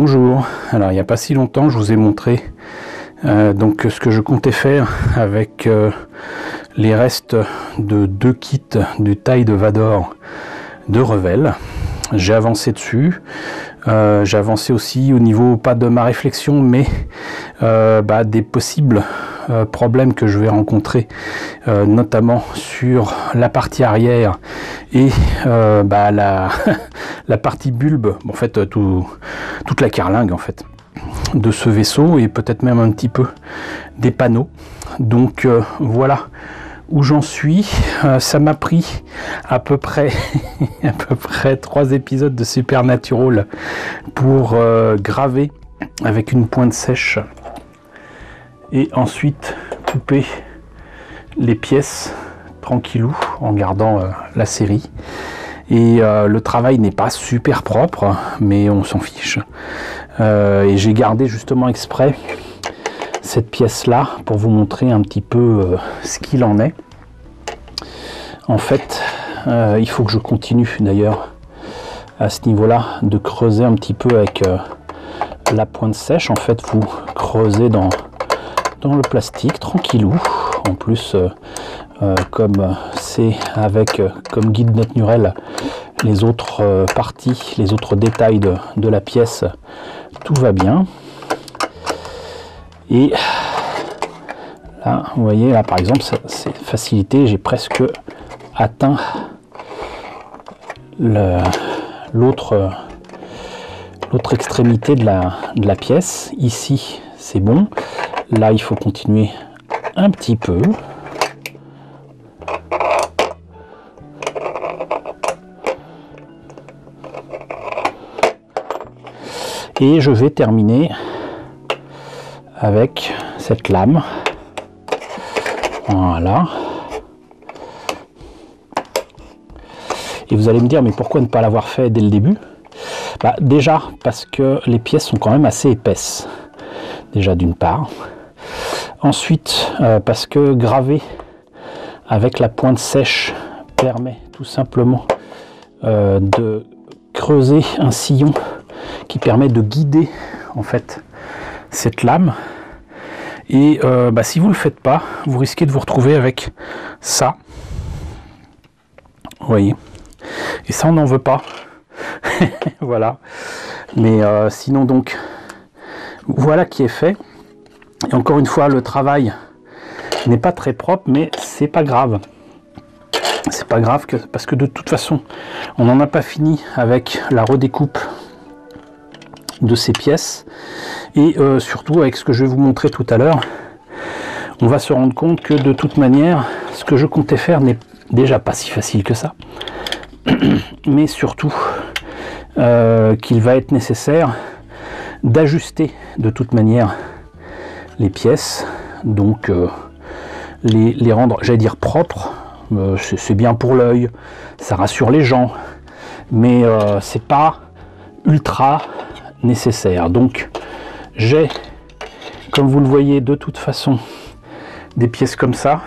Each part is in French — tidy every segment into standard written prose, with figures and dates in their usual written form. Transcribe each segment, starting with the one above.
Bonjour, alors il n'y a pas si longtemps je vous ai montré donc ce que je comptais faire avec les restes de 2 kits du taille de Vador de Revell. J'ai avancé dessus, j'ai avancé aussi au niveau pas de ma réflexion mais des possibles problèmes que je vais rencontrer notamment sur la partie arrière et la partie bulbe, en fait toute la carlingue en fait de ce vaisseau et peut-être même un petit peu des panneaux. Donc voilà où j'en suis. Ça m'a pris à peu près 3 épisodes de Supernatural pour graver avec une pointe sèche et ensuite couper les pièces tranquillou en gardant la série. Et le travail n'est pas super propre, mais on s'en fiche. Et j'ai gardé justement exprès cette pièce-là pour vous montrer un petit peu ce qu'il en est. En fait, il faut que je continue d'ailleurs à ce niveau-là de creuser un petit peu avec la pointe sèche. En fait, vous creusez dans le plastique tranquillou. En plus, comme c'est avec comme guide naturel les autres parties, les autres détails de la pièce, tout va bien. Et là, vous voyez, là par exemple, c'est facilité, j'ai presque atteint l'autre extrémité de la pièce. Ici, c'est bon. Là, il faut continuer un petit peu. Et je vais terminer avec cette lame. Voilà. Et vous allez me dire, mais pourquoi ne pas l'avoir fait dès le début? Déjà, parce que les pièces sont quand même assez épaisses. Déjà d'une part. Ensuite, parce que graver avec la pointe sèche permet tout simplement de creuser un sillon qui permet de guider en fait cette lame. Et si vous ne le faites pas, vous risquez de vous retrouver avec ça. Vous voyez. Et ça, on n'en veut pas. Voilà. Mais sinon donc, voilà qui est fait. Et encore une fois, le travail n'est pas très propre, mais c'est pas grave. C'est pas grave parce que de toute façon, on n'en a pas fini avec la redécoupe de ces pièces. Et surtout, avec ce que je vais vous montrer tout à l'heure, on va se rendre compte que de toute manière, ce que je comptais faire n'est déjà pas si facile que ça. Mais surtout, qu'il va être nécessaire d'ajuster de toute manière les pièces, donc les rendre, j'allais dire propres. C'est bien pour l'œil, ça rassure les gens, mais c'est pas ultra nécessaire. Donc j'ai, comme vous le voyez, de toute façon des pièces comme ça.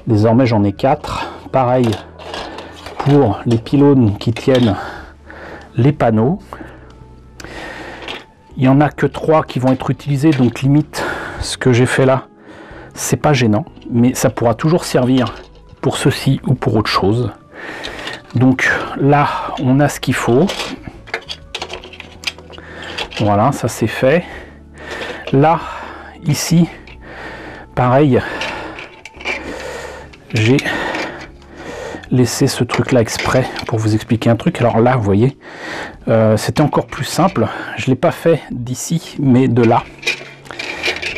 Désormais j'en ai 4. Pareil pour les pylônes qui tiennent les panneaux. Il n'y en a que 3 qui vont être utilisés, donc limite ce que j'ai fait là, c'est pas gênant, mais ça pourra toujours servir pour ceci ou pour autre chose. Donc là, on a ce qu'il faut. Voilà, ça c'est fait. Là, ici, pareil, j'ai laissé ce truc là exprès pour vous expliquer un truc. Alors là, vous voyez, c'était encore plus simple. Je l'ai pas fait d'ici, mais de là,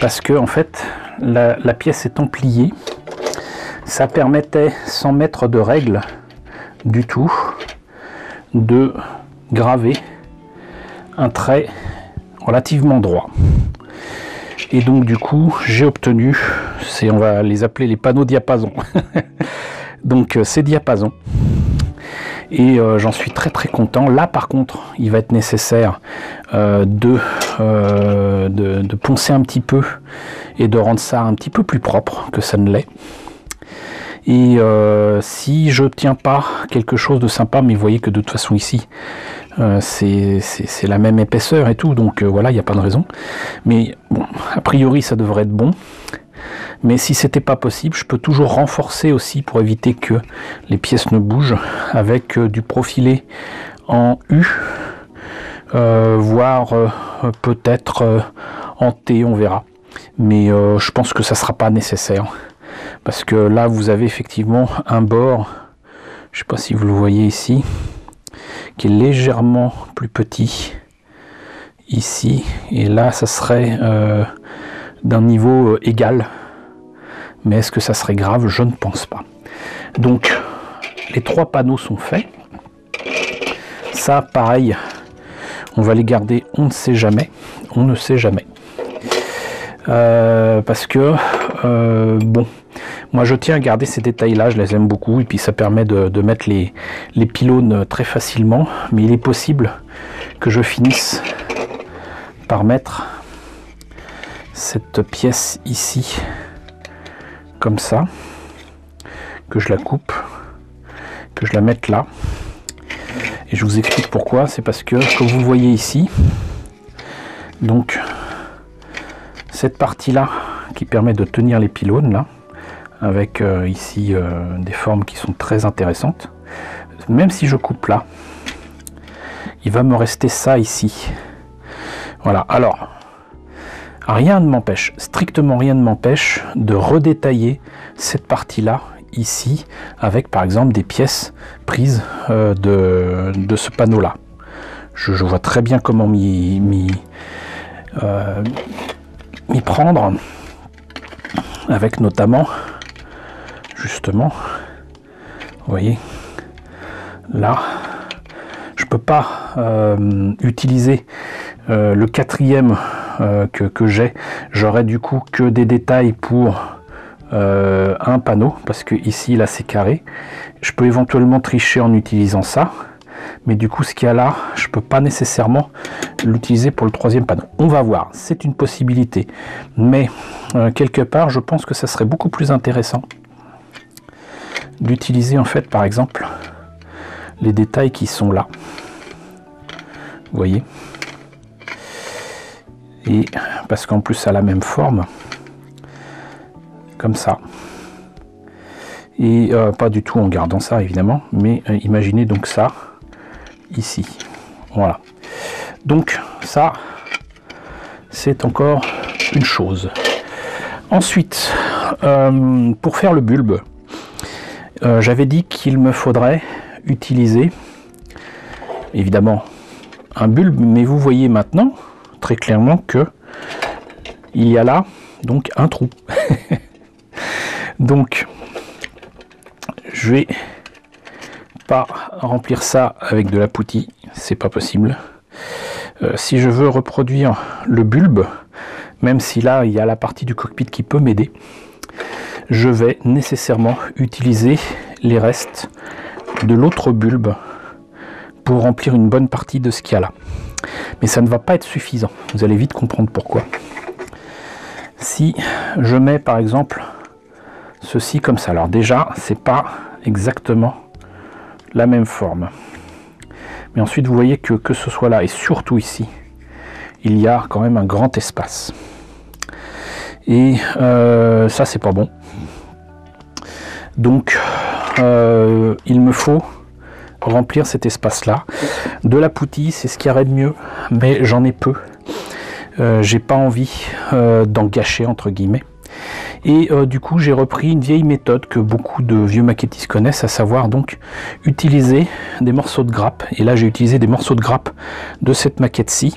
parce que en fait, la pièce étant pliée, ça permettait, sans mettre de règle du tout, de graver un trait relativement droit. Et donc du coup, j'ai obtenu, on va les appeler les panneaux diapason. Donc ces diapasons. Et j'en suis très content. Là par contre, il va être nécessaire de poncer un petit peu et de rendre ça un petit peu plus propre que ça ne l'est. Et si je n'obtiens pas quelque chose de sympa, mais vous voyez que de toute façon ici, c'est la même épaisseur et tout, donc voilà, il n'y a pas de raison. Mais bon, a priori ça devrait être bon. Mais si c'était pas possible, je peux toujours renforcer aussi pour éviter que les pièces ne bougent avec du profilé en U, voire peut-être en T, on verra. Mais je pense que ça sera pas nécessaire parce que là vous avez effectivement un bord, je sais pas si vous le voyez ici, qui est légèrement plus petit ici, et là ça serait d'un niveau égal. Mais est-ce que ça serait grave? Je ne pense pas. Donc, les 3 panneaux sont faits. Ça, pareil, on va les garder, on ne sait jamais. On ne sait jamais. Parce que, bon, moi je tiens à garder ces détails-là, je les aime beaucoup. Et puis ça permet de mettre les pylônes très facilement. Mais il est possible que je finisse par mettre cette pièce ici, comme ça, que je la coupe, que je la mette là, et je vous explique pourquoi. C'est parce que, comme vous voyez ici, donc cette partie là qui permet de tenir les pylônes là, avec ici des formes qui sont très intéressantes, même si je coupe là, il va me rester ça ici. Voilà, alors rien ne m'empêche, strictement rien ne m'empêche de redétailler cette partie-là, ici, avec par exemple des pièces prises de ce panneau-là. Je vois très bien comment m'y prendre, avec notamment, justement, vous voyez, là, je peux pas utiliser le 4e que j'ai. J'aurais du coup que des détails pour un panneau, parce que ici là c'est carré. Je peux éventuellement tricher en utilisant ça, mais du coup ce qu'il y a là, je peux pas nécessairement l'utiliser pour le 3e panneau. On va voir, c'est une possibilité, mais quelque part je pense que ça serait beaucoup plus intéressant d'utiliser en fait par exemple les détails qui sont là, vous voyez, et parce qu'en plus ça a la même forme, comme ça, et pas du tout en gardant ça évidemment, mais imaginez donc ça ici, voilà. Donc ça c'est encore une chose. Ensuite pour faire le bulbe, j'avais dit qu'il me faudrait utiliser évidemment un bulbe, mais vous voyez maintenant très clairement que il y a là donc un trou. Donc je vais pas remplir ça avec de la poutille, c'est pas possible. Si je veux reproduire le bulbe, même si là il y a la partie du cockpit qui peut m'aider, je vais nécessairement utiliser les restes de l'autre bulbe pour remplir une bonne partie de ce qu'il y a là. Mais ça ne va pas être suffisant, vous allez vite comprendre pourquoi. Si je mets par exemple ceci comme ça, alors déjà c'est pas exactement la même forme, mais ensuite vous voyez que ce soit là et surtout ici, il y a quand même un grand espace, et ça c'est pas bon. Donc il me faut remplir cet espace là de la poutille, c'est ce qu'il y aurait de mieux, mais j'en ai peu, j'ai pas envie d'en gâcher entre guillemets, et du coup j'ai repris une vieille méthode que beaucoup de vieux maquettistes connaissent, à savoir donc utiliser des morceaux de grappe, et là j'ai utilisé des morceaux de grappe de cette maquette-ci,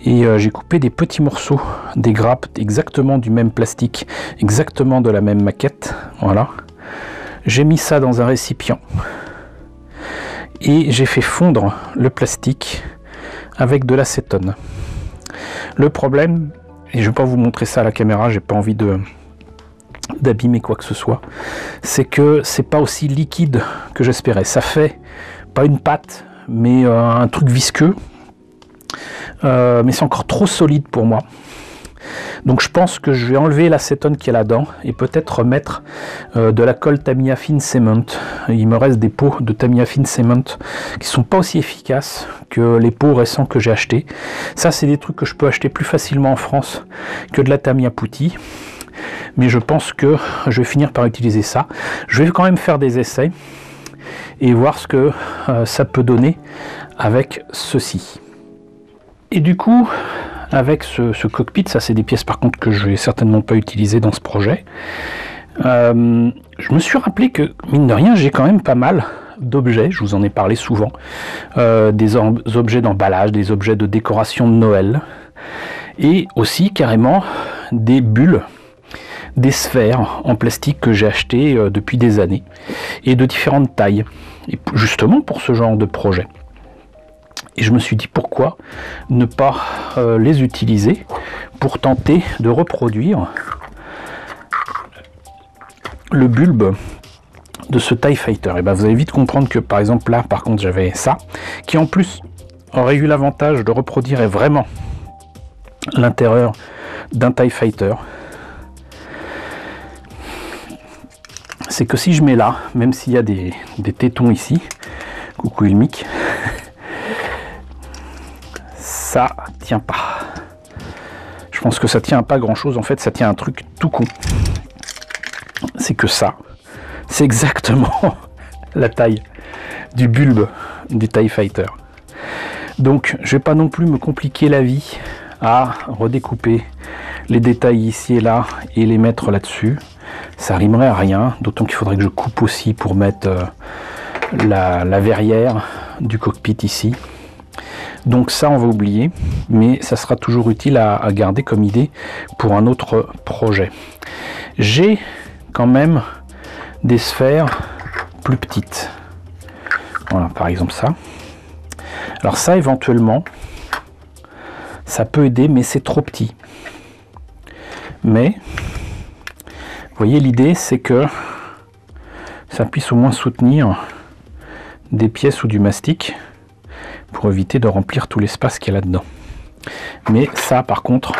et j'ai coupé des petits morceaux des grappes exactement du même plastique, exactement de la même maquette, voilà. J'ai mis ça dans un récipient et j'ai fait fondre le plastique avec de l'acétone. Le problème, et je ne vais pas vous montrer ça à la caméra, j'ai pas envie d'abîmer quoi que ce soit, c'est que c'est pas aussi liquide que j'espérais. Ça fait pas une pâte, mais un truc visqueux, mais c'est encore trop solide pour moi. Donc je pense que je vais enlever l'acétone qui est là-dedans et peut-être remettre de la colle Tamiya Fine Cement. Il me reste des pots de Tamiya Fine Cement qui sont pas aussi efficaces que les pots récents que j'ai achetés. Ça, c'est des trucs que je peux acheter plus facilement en France que de la Tamiya Putty. Mais je pense que je vais finir par utiliser ça. Je vais quand même faire des essais et voir ce que ça peut donner avec ceci. Et du coup, avec ce cockpit, ça c'est des pièces par contre que je vais certainement pas utiliser dans ce projet, je me suis rappelé que, mine de rien, j'ai quand même pas mal d'objets, je vous en ai parlé souvent, des objets d'emballage, des objets de décoration de Noël, et aussi carrément des bulles, des sphères en plastique que j'ai achetées depuis des années, et de différentes tailles, et justement pour ce genre de projet. Et je me suis dit pourquoi ne pas les utiliser pour tenter de reproduire le bulbe de ce TIE Fighter. Et ben vous allez vite comprendre que par exemple là par contre j'avais ça, qui en plus aurait eu l'avantage de reproduire vraiment l'intérieur d'un TIE Fighter. C'est que si je mets là, même s'il y a des tétons ici, coucou Ilmic, ça tient pas. Je pense que ça tient pas grand chose, en fait ça tient un truc tout con. C'est que ça, c'est exactement la taille du bulbe du TIE Fighter. Donc je vais pas non plus me compliquer la vie à redécouper les détails ici et là et les mettre là-dessus. Ça rimerait à rien, d'autant qu'il faudrait que je coupe aussi pour mettre la verrière du cockpit ici. Donc ça on va oublier, mais ça sera toujours utile à garder comme idée pour un autre projet. J'ai quand même des sphères plus petites. Voilà, par exemple ça. Alors ça éventuellement, ça peut aider, mais c'est trop petit. Mais, vous voyez l'idée c'est que ça puisse au moins soutenir des pièces ou du mastic, pour éviter de remplir tout l'espace qu'il y a là-dedans. Mais ça, par contre,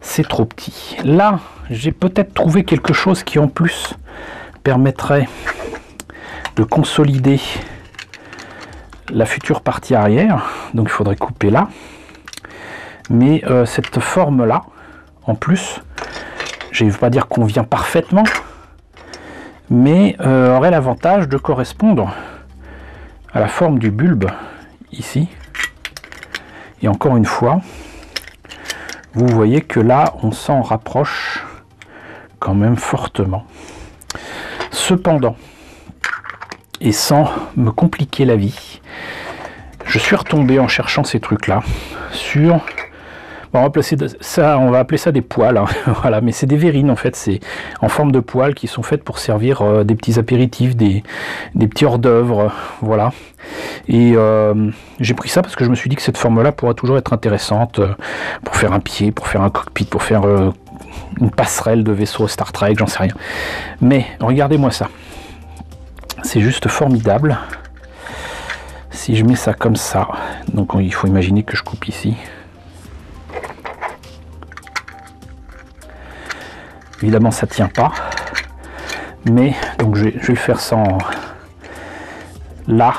c'est trop petit. Là, j'ai peut-être trouvé quelque chose qui, en plus, permettrait de consolider la future partie arrière. Donc, il faudrait couper là. Mais cette forme-là, en plus, je ne vais pas dire convient parfaitement, mais aurait l'avantage de correspondre à la forme du bulbe ici. Et encore une fois, vous voyez que là on s'en rapproche quand même fortement. Cependant, et sans me compliquer la vie, je suis retombé en cherchant ces trucs là sur, bon, on va appeler ça des poêles, hein. Voilà, mais c'est des verrines en fait, c'est en forme de poêles qui sont faites pour servir des petits apéritifs, des petits hors d'œuvre, voilà. Et j'ai pris ça parce que je me suis dit que cette forme là pourrait toujours être intéressante pour faire un pied, pour faire un cockpit, pour faire une passerelle de vaisseau Star Trek, j'en sais rien. Mais regardez-moi ça, c'est juste formidable. Si je mets ça comme ça, donc il faut imaginer que je coupe ici. Évidemment ça tient pas, mais donc je vais faire ça en là,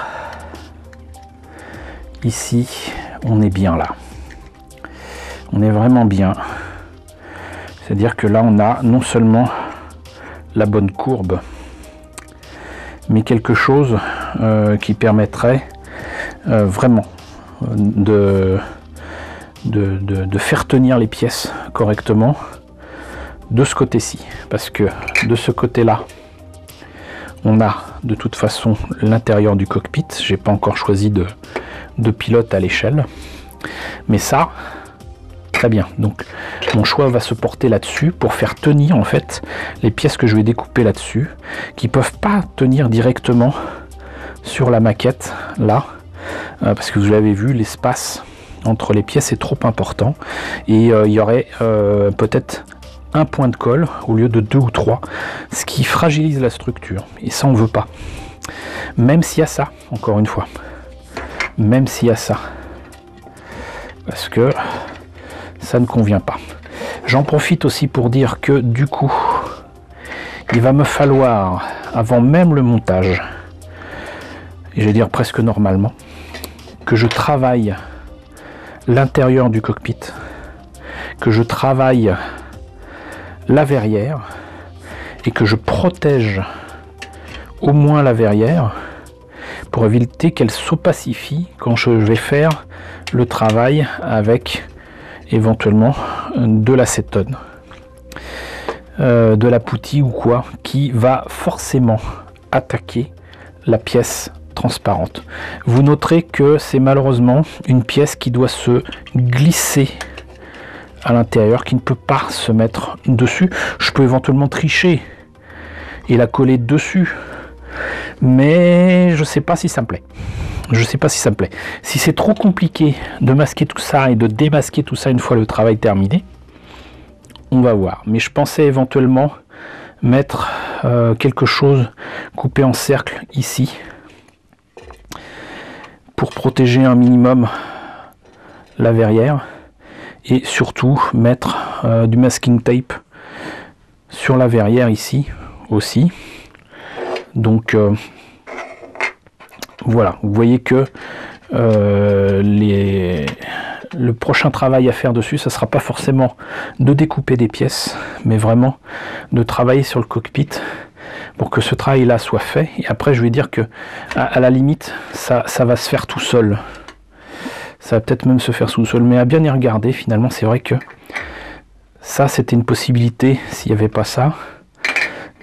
ici on est bien là, on est vraiment bien, c'est à dire que là on a non seulement la bonne courbe, mais quelque chose qui permettrait vraiment de faire tenir les pièces correctement de ce côté-ci, parce que de ce côté-là on a de toute façon l'intérieur du cockpit. J'ai pas encore choisi de pilote à l'échelle, mais ça très bien, donc mon choix va se porter là-dessus pour faire tenir en fait les pièces que je vais découper là-dessus, qui peuvent pas tenir directement sur la maquette là, parce que vous l'avez vu, l'espace entre les pièces est trop important, et il y aurait peut-être un point de colle au lieu de 2 ou 3, ce qui fragilise la structure, et ça on veut pas, même s'il y a ça, encore une fois, même s'il y a ça, parce que ça ne convient pas. J'en profite aussi pour dire que du coup, il va me falloir, avant même le montage, et je vais dire presque normalement, que je travaille l'intérieur du cockpit, que je travaille la verrière et que je protège au moins la verrière pour éviter qu'elle s'opacifie quand je vais faire le travail avec éventuellement de l'acétone, de la putty ou quoi, qui va forcément attaquer la pièce transparente. Vous noterez que c'est malheureusement une pièce qui doit se glisser à l'intérieur, qui ne peut pas se mettre dessus. Je peux éventuellement tricher et la coller dessus, mais je sais pas si ça me plaît. Je sais pas si ça me plaît. Si c'est trop compliqué de masquer tout ça et de démasquer tout ça une fois le travail terminé, on va voir. Mais je pensais éventuellement mettre quelque chose coupé en cercle ici pour protéger un minimum la verrière et surtout mettre du masking tape sur la verrière ici aussi. Donc voilà, vous voyez que le prochain travail à faire dessus, ça sera pas forcément de découper des pièces, mais vraiment de travailler sur le cockpit pour que ce travail là soit fait. Et après je vais dire que à la limite ça va se faire tout seul, ça va peut-être même se faire tout seul, mais à bien y regarder, finalement c'est vrai que ça c'était une possibilité s'il n'y avait pas ça,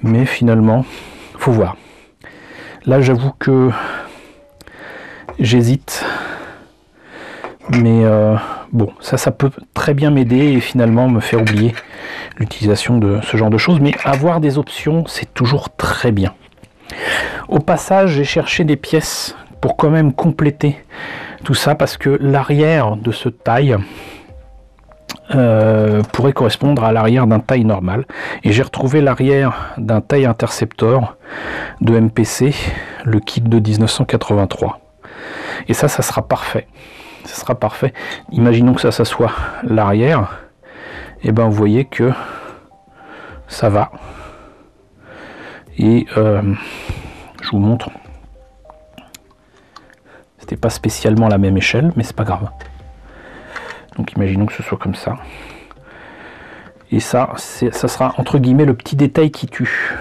mais finalement faut voir. Là j'avoue que j'hésite, mais bon, ça peut très bien m'aider et finalement me faire oublier l'utilisation de ce genre de choses, mais avoir des options c'est toujours très bien. Au passage, j'ai cherché des pièces pour quand même compléter tout ça, parce que l'arrière de ce taille pourrait correspondre à l'arrière d'un taille normal, et j'ai retrouvé l'arrière d'un taille Interceptor de MPC, le kit de 1983, et ça sera parfait. Ça sera parfait. Imaginons que ça soit l'arrière, et ben vous voyez que ça va. Et je vous montre. C'était pas spécialement la même échelle, mais c'est pas grave. Donc imaginons que ce soit comme ça. Et ça sera entre guillemets le petit détail qui tue.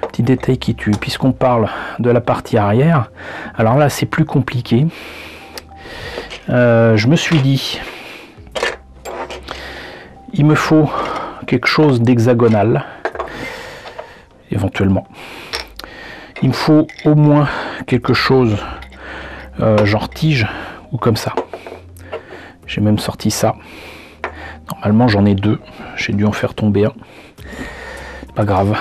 Petit détail qui tue. Puisqu'on parle de la partie arrière, alors là c'est plus compliqué. Je me suis dit, il me faut quelque chose d'hexagonal, éventuellement. Il me faut au moins quelque chose genre tige ou comme ça. J'ai même sorti ça. Normalement j'en ai deux, j'ai dû en faire tomber un. Pas grave.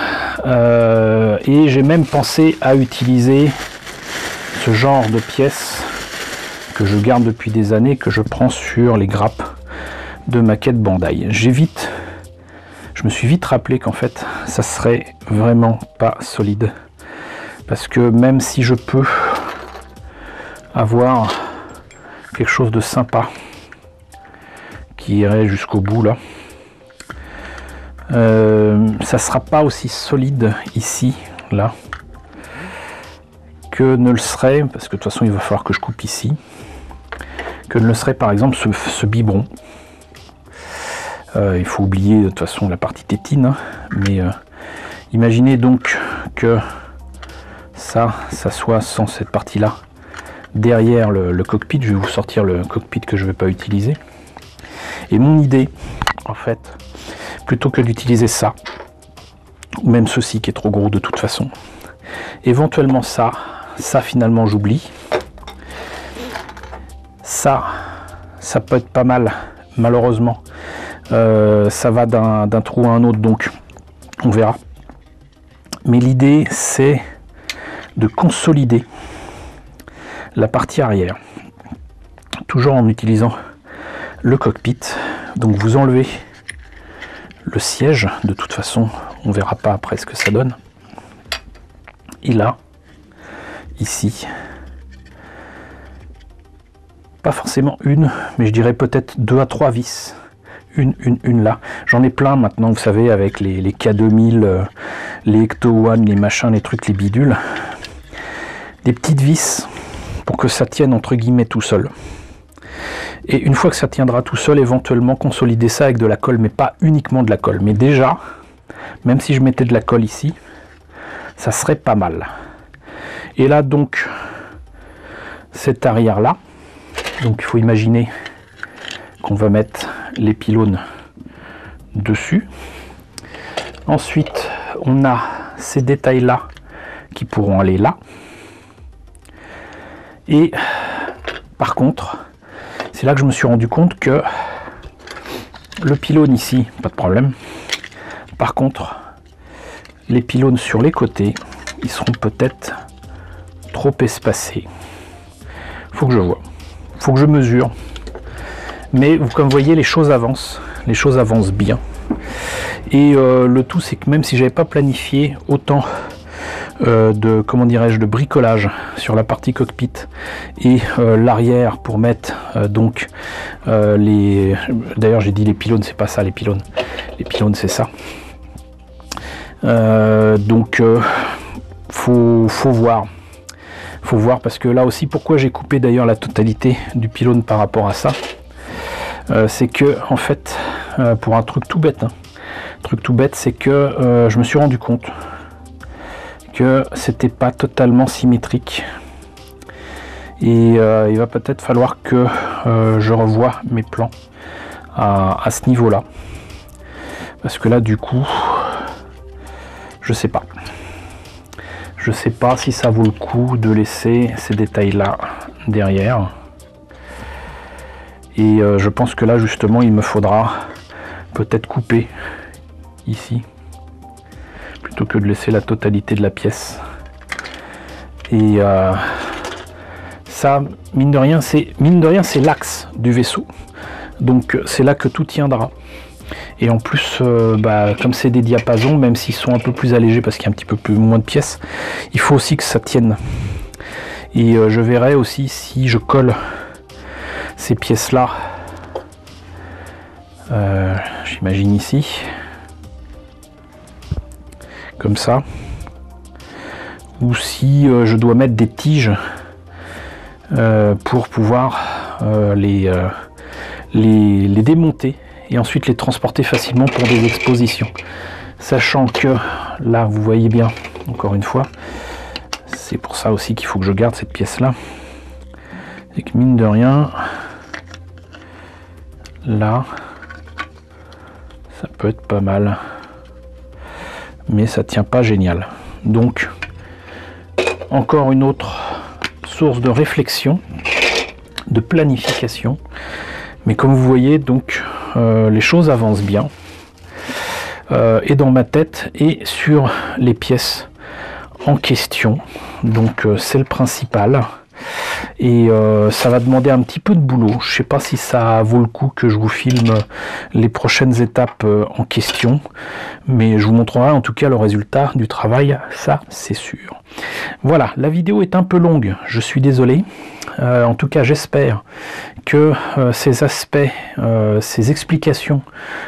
Et j'ai même pensé à utiliser ce genre de pièces que je garde depuis des années, que je prends sur les grappes de maquettes Bandai. Je me suis vite rappelé qu'en fait ça serait vraiment pas solide, parce que même si je peux avoir quelque chose de sympa qui irait jusqu'au bout là, ça sera pas aussi solide ici là que ne le serait, parce que de toute façon il va falloir que je coupe ici, que ne le serait par exemple ce biberon. Il faut oublier de toute façon la partie tétine, hein, mais imaginez donc que ça soit sans cette partie là derrière le cockpit. Je vais vous sortir le cockpit que je ne vais pas utiliser, et mon idée en fait, plutôt que d'utiliser ça, ou même ceci qui est trop gros de toute façon, éventuellement ça finalement j'oublie, ça peut être pas mal. Malheureusement ça va d'un trou à un autre, donc on verra, mais l'idée c'est de consolider la partie arrière, toujours en utilisant le cockpit. Donc vous enlevez le siège, de toute façon on verra pas après ce que ça donne, et là ici, pas forcément une, mais je dirais peut-être 2 à 3 vis une là. J'en ai plein maintenant, vous savez, avec les K2000, les Ecto One, les machins, les trucs, les bidules. Des petites vis pour que ça tienne entre guillemets tout seul. Et une fois que ça tiendra tout seul, éventuellement consolider ça avec de la colle, mais pas uniquement de la colle. Mais déjà, même si je mettais de la colle ici, ça serait pas mal. Et là donc, cet arrière là, donc il faut imaginer qu'on va mettre les pylônes dessus. Ensuite, on a ces détails là qui pourront aller là. Et par contre, c'est là que je me suis rendu compte que le pylône ici, pas de problème. Par contre, les pylônes sur les côtés, ils seront peut-être trop espacés. Faut que je vois, faut que je mesure. Mais comme vous voyez, les choses avancent bien. Et le tout, c'est que même si j'avais pas planifié autant de, comment dirais-je, de bricolage sur la partie cockpit et l'arrière pour mettre donc les, d'ailleurs j'ai dit les pylônes, c'est pas ça les pylônes c'est ça. Donc faut voir parce que là aussi, pourquoi j'ai coupé d'ailleurs la totalité du pylône par rapport à ça, c'est que en fait pour un truc tout bête, c'est que je me suis rendu compte que c'était pas totalement symétrique et il va peut-être falloir que je revoie mes plans à ce niveau là, parce que là du coup je sais pas si ça vaut le coup de laisser ces détails là derrière. Et je pense que là justement il me faudra peut-être couper ici plutôt que de laisser la totalité de la pièce. Et ça, mine de rien c'est l'axe du vaisseau, donc c'est là que tout tiendra. Et en plus comme c'est des diapasons, même s'ils sont un peu plus allégés parce qu'il y a un petit peu moins de pièces, il faut aussi que ça tienne. Et je verrai aussi si je colle ces pièces là, j'imagine ici comme ça, ou si je dois mettre des tiges pour pouvoir les démonter et ensuite les transporter facilement pour des expositions, sachant que là vous voyez bien, encore une fois, c'est pour ça aussi qu'il faut que je garde cette pièce là, et que mine de rien là ça peut être pas mal, mais ça tient pas génial. Donc encore une autre source de réflexion, de planification, mais comme vous voyez donc les choses avancent bien et dans ma tête et sur les pièces en question, donc c'est le principal. Et ça va demander un petit peu de boulot. Je sais pas si ça vaut le coup que je vous filme les prochaines étapes en question, mais je vous montrerai en tout cas le résultat du travail, ça c'est sûr. Voilà, la vidéo est un peu longue, je suis désolé. En tout cas, j'espère que ces aspects, ces explications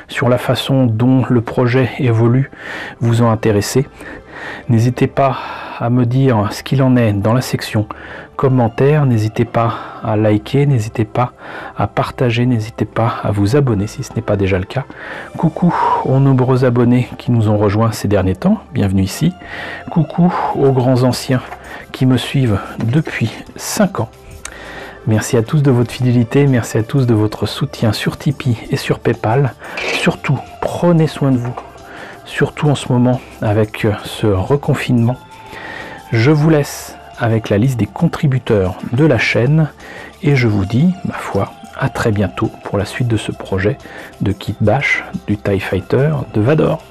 sur la façon dont le projet évolue vous ont intéressé. N'hésitez pas à me dire ce qu'il en est dans la section commentaires, n'hésitez pas à liker, n'hésitez pas à partager, n'hésitez pas à vous abonner si ce n'est pas déjà le cas. Coucou aux nombreux abonnés qui nous ont rejoints ces derniers temps, bienvenue ici. Coucou aux grands anciens qui me suivent depuis 5 ans. Merci à tous de votre fidélité, merci à tous de votre soutien sur Tipeee et sur Paypal. Surtout, prenez soin de vous, surtout en ce moment avec ce reconfinement. Je vous laisse avec la liste des contributeurs de la chaîne et je vous dis, ma foi, à très bientôt pour la suite de ce projet de Kit Bash, du TIE Fighter, de Vador.